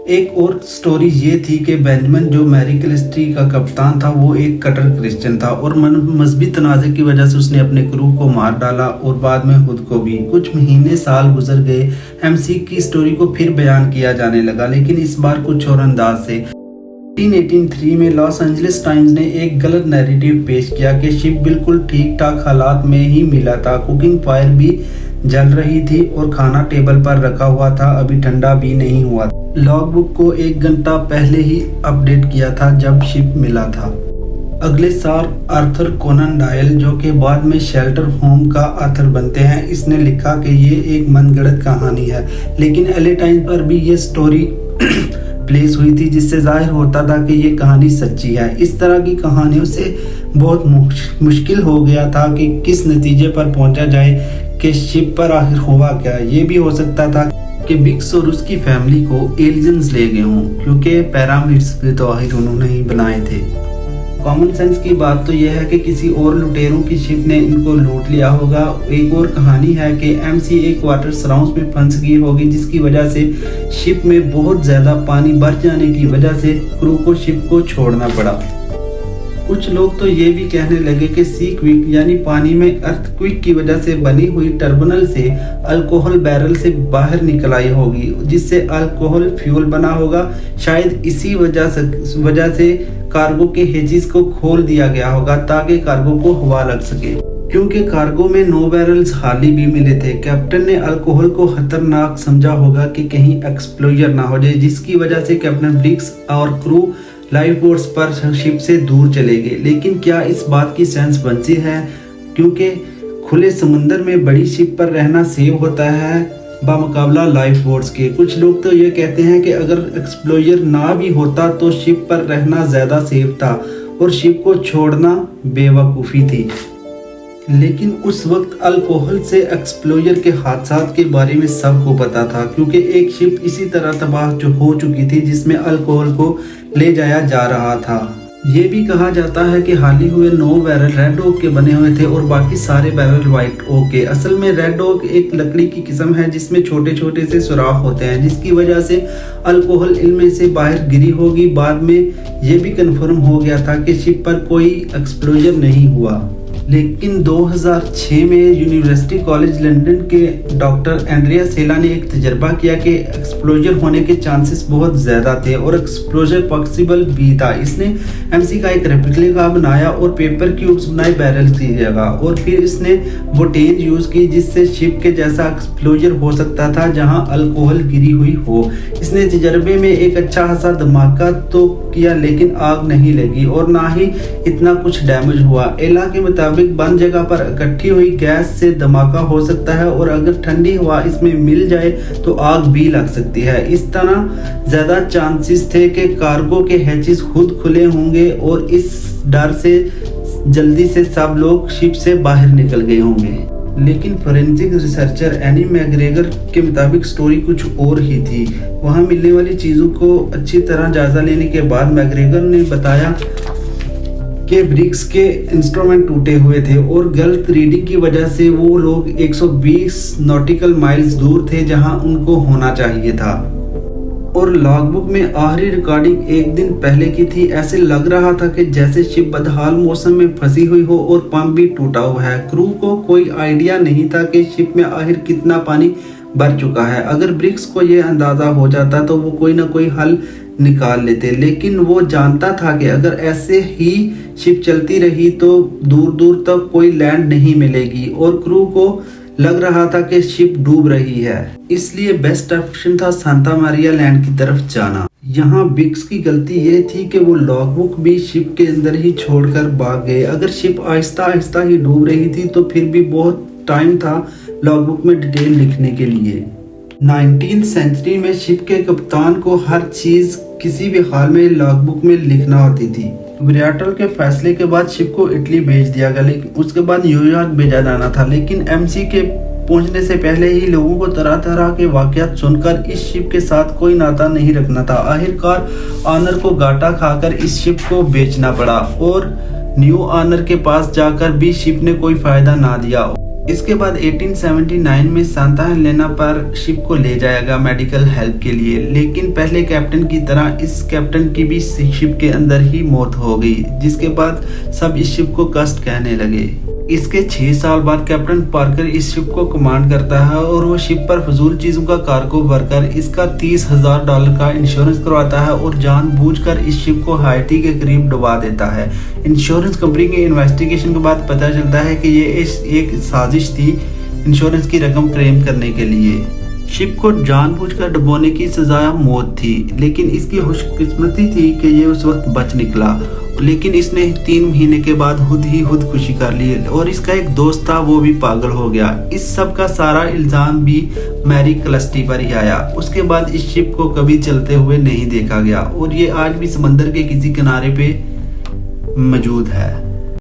एक और स्टोरी ये थी कि बेंजामिन जो मैरी कैलिस्ट्री का कप्तान था वो एक कट्टर क्रिश्चियन था और मजहबी तनाज़े की वजह से उसने अपने क्रू को मार डाला और बाद में खुद को भी। कुछ महीने साल गुजर गए, एमसी की स्टोरी को फिर बयान किया जाने लगा, लेकिन इस बार कुछ और अंदाज से। 1983 में लॉस एंजलिस टाइम्स ने एक गलत नैरेटिव पेश किया कि शिप बिल्कुल ठीक ठाक हालात में ही मिला था, कुकिंग फायर भी जल रही थी और खाना टेबल पर रखा हुआ था, अभी ठंडा भी नहीं हुआ। लॉग बुक को 1 घंटा पहले ही अपडेट किया था जब शिप मिला था। अगले साल आर्थर कोनन डॉयल, जो कि बाद में शेल्टर होम का ऑथर बनते हैं, इसने लिखा कि ये एक मनगढ़ंत कहानी है, लेकिन एलए टाइम्स पर भी ये स्टोरी प्लेस हुई थी, जिससे जाहिर होता था कि ये कहानी सच्ची है। इस तरह की कहानियों से बहुत मुश्किल हो गया था कि किस नतीजे पर पहुंचा जाए कि शिप पर आखिर हुआ क्या। ये भी हो सकता था कि बिग्स और उसकी फैमिली को एलियंस ले गए हों, क्योंकि पिरामिड्स भी तो आखिर उन्होंने ही बनाए थे। कॉमन सेंस की बात तो यह है कि किसी और लुटेरों की शिप ने इनको लूट लिया होगा। एक और कहानी है कि एमसी एक वाटर सराउंड में फंस गई होगी, जिसकी वजह से शिप में बहुत ज्यादा पानी भर जाने की वजह से क्रू को शिप को छोड़ना पड़ा। कुछ लोग तो ये भी कहने लगे कि सी क्विक यानी पानी में अर्थक्वेक की वजह से बनी हुई टर्मिनल से अल्कोहल बैरल से बाहर निकल आई होगी, जिससे अल्कोहल फ्यूल बना होगा। शायद इसी वजह से कार्गो के हेजिस को खोल दिया गया होगा ताकि कार्गो को हवा लग सके, क्योंकि कार्गो में 9 बैरल्स खाली भी मिले थे। कैप्टन ने अल्कोहल को खतरनाक समझा होगा कि कहीं एक्सप्लोजर ना हो जाए, जिसकी वजह से कैप्टन ब्रिग्स और क्रू लाइफ बोट्स पर शिप से दूर चले गए। लेकिन क्या इस बात की सेंस बनती है, क्योंकि खुले समुद्र में बड़ी शिप पर रहना सेफ होता है बामुकाबला लाइफ बोट्स के। कुछ लोग तो ये कहते हैं कि अगर एक्सप्लोजर ना भी होता तो शिप पर रहना ज्यादा सेफ था और शिप को छोड़ना बेवकूफ़ी थी। लेकिन उस वक्त अल्कोहल से एक्सप्लोजर के हादसात के बारे में सबको पता था, क्योंकि एक शिप इसी तरह तबाह हो चुकी थी जिसमें अल्कोहल को ले जाया जा रहा था। ये भी कहा जाता है कि हाल ही हुए 9 बैरल रेड ओक के बने हुए थे और बाकी सारे बैरल व्हाइट ओक के। असल में रेड ओक एक लकड़ी की किस्म है जिसमें छोटे छोटे से सुराख होते हैं, जिसकी वजह से अल्कोहल इनमें से बाहर गिरी होगी। बाद में ये भी कंफर्म हो गया था कि शिप पर कोई एक्सप्लोजर नहीं हुआ। लेकिन 2006 में यूनिवर्सिटी कॉलेज लंदन के डॉक्टर एंड्रिया सेला ने एक तजर्बा किया कि एक्सप्लोजर होने के चांसेस बहुत ज़्यादा थे और एक्सप्लोजर पॉसिबल भी था। इसने एमसी का एक रेप्लिका बनाया और पेपर क्यूब्स बनाए बैरल की जगह, और फिर इसने बोटेन यूज़ की जिससे शिप के जैसा एक्सप्लोजर हो सकता था जहां अल्कोहल गिरी हुई हो। इसने तजर्बे में एक अच्छा खासा धमाका तो किया, लेकिन आग नहीं लगी और ना ही इतना कुछ डैमेज हुआ। एला के मुताबिक बंद जगह पर इकट्ठी हुई गैस से धमाका हो सकता है और अगर ठंडी हवा इसमें मिल जाए तो आग भी लग सकती है। इस तरह ज्यादा चांसेस थे कि कार्गो के हैचेस खुद खुले होंगे और इस डर से जल्दी से सब लोग शिप से बाहर निकल गए होंगे। लेकिन फोरेंसिक रिसर्चर एनी मैग्रेगर के मुताबिक स्टोरी कुछ और ही थी। वहां मिलने वाली चीजों को अच्छी तरह जायजा लेने के बाद मैग्रेगर ने बताया कि ब्रिग्स के इंस्ट्रूमेंट टूटे हुए थे और गलत रीडिंग की वजह से वो लोग 120 नॉटिकल माइल्स दूर थे जहां उनको होना चाहिए था। और लॉगबुक में आखिरी रिकॉर्डिंग 1 दिन पहले की थी। ऐसे लग रहा था कि जैसे शिप बदहाल मौसम में फंसी हुई हो और पंप भी टूटा हुआ है। क्रू को कोई आइडिया नहीं था कि शिप में आखिर कितना पानी भर चुका है। अगर ब्रिग्स को यह अंदाजा हो जाता तो वो कोई ना कोई हल निकाल लेते, लेकिन वो जानता था कि अगर ऐसे ही शिप चलती रही तो दूर दूर तक कोई लैंड नहीं मिलेगी और क्रू को लग रहा था कि शिप डूब रही है। इसलिए बेस्ट ऑप्शन था सांता मारिया लैंड की तरफ जाना। यहाँ बिग्स की गलती ये थी कि वो लॉगबुक भी शिप के अंदर ही छोड़कर भाग गए। अगर शिप आहिस्ता आहिस्ता ही डूब रही थी तो फिर भी बहुत टाइम था लॉगबुक में डिटेल लिखने के लिए। 19th सेंचुरी में शिप के कप्तान को हर चीज किसी भी हाल में लॉगबुक में लिखना होती थी। ब्रियाटल के फैसले के बाद शिप को इटली भेज दिया गया, लेकिन उसके बाद न्यूयॉर्क भेजा जाना था। लेकिन एमसी के पहुंचने से पहले ही लोगों को तरह तरह के वाकयात सुनकर इस शिप के साथ कोई नाता नहीं रखना था। आखिरकार ऑनर को घाटा खाकर इस शिप को बेचना पड़ा और न्यू ऑनर के पास जाकर भी शिप ने कोई फायदा ना दिया। इसके बाद 1879 में सांता हेलेना पर शिप को ले जाया गया मेडिकल हेल्प के लिए, लेकिन पहले कैप्टन की तरह इस कैप्टन की भी शिप के अंदर ही मौत हो गई, जिसके बाद सब इस शिप को कस्ट कहने लगे। इसके 6 साल बाद कैप्टन पार्कर इस शिप को कमांड करता है और वो शिप पर फजूल चीजों का कार्गो भरकर इसका $30,000 का इंश्योरेंस करवाता है और जानबूझकर इस शिप को हाइटी के करीब डुबा देता है। इंश्योरेंस कंपनी के इन्वेस्टिगेशन के बाद पता चलता है कि ये एक साजिश थी इंश्योरेंस की रकम क्लेम करने के लिए। शिप को जानबूझकर डुबोने की सजा मौत थी, लेकिन इसकी खुशकिस्मती थी कि ये उस वक्त बच निकला, लेकिन इसने 3 महीने के बाद खुदकुशी कर ली और इसका एक दोस्त था वो भी पागल हो गया। इस सब का सारा इल्जाम भी मैरी क्लस्टी पर ही आया। उसके बाद इस शिप को कभी चलते हुए नहीं देखा गया और ये आज भी समंदर के किसी किनारे पे मौजूद है।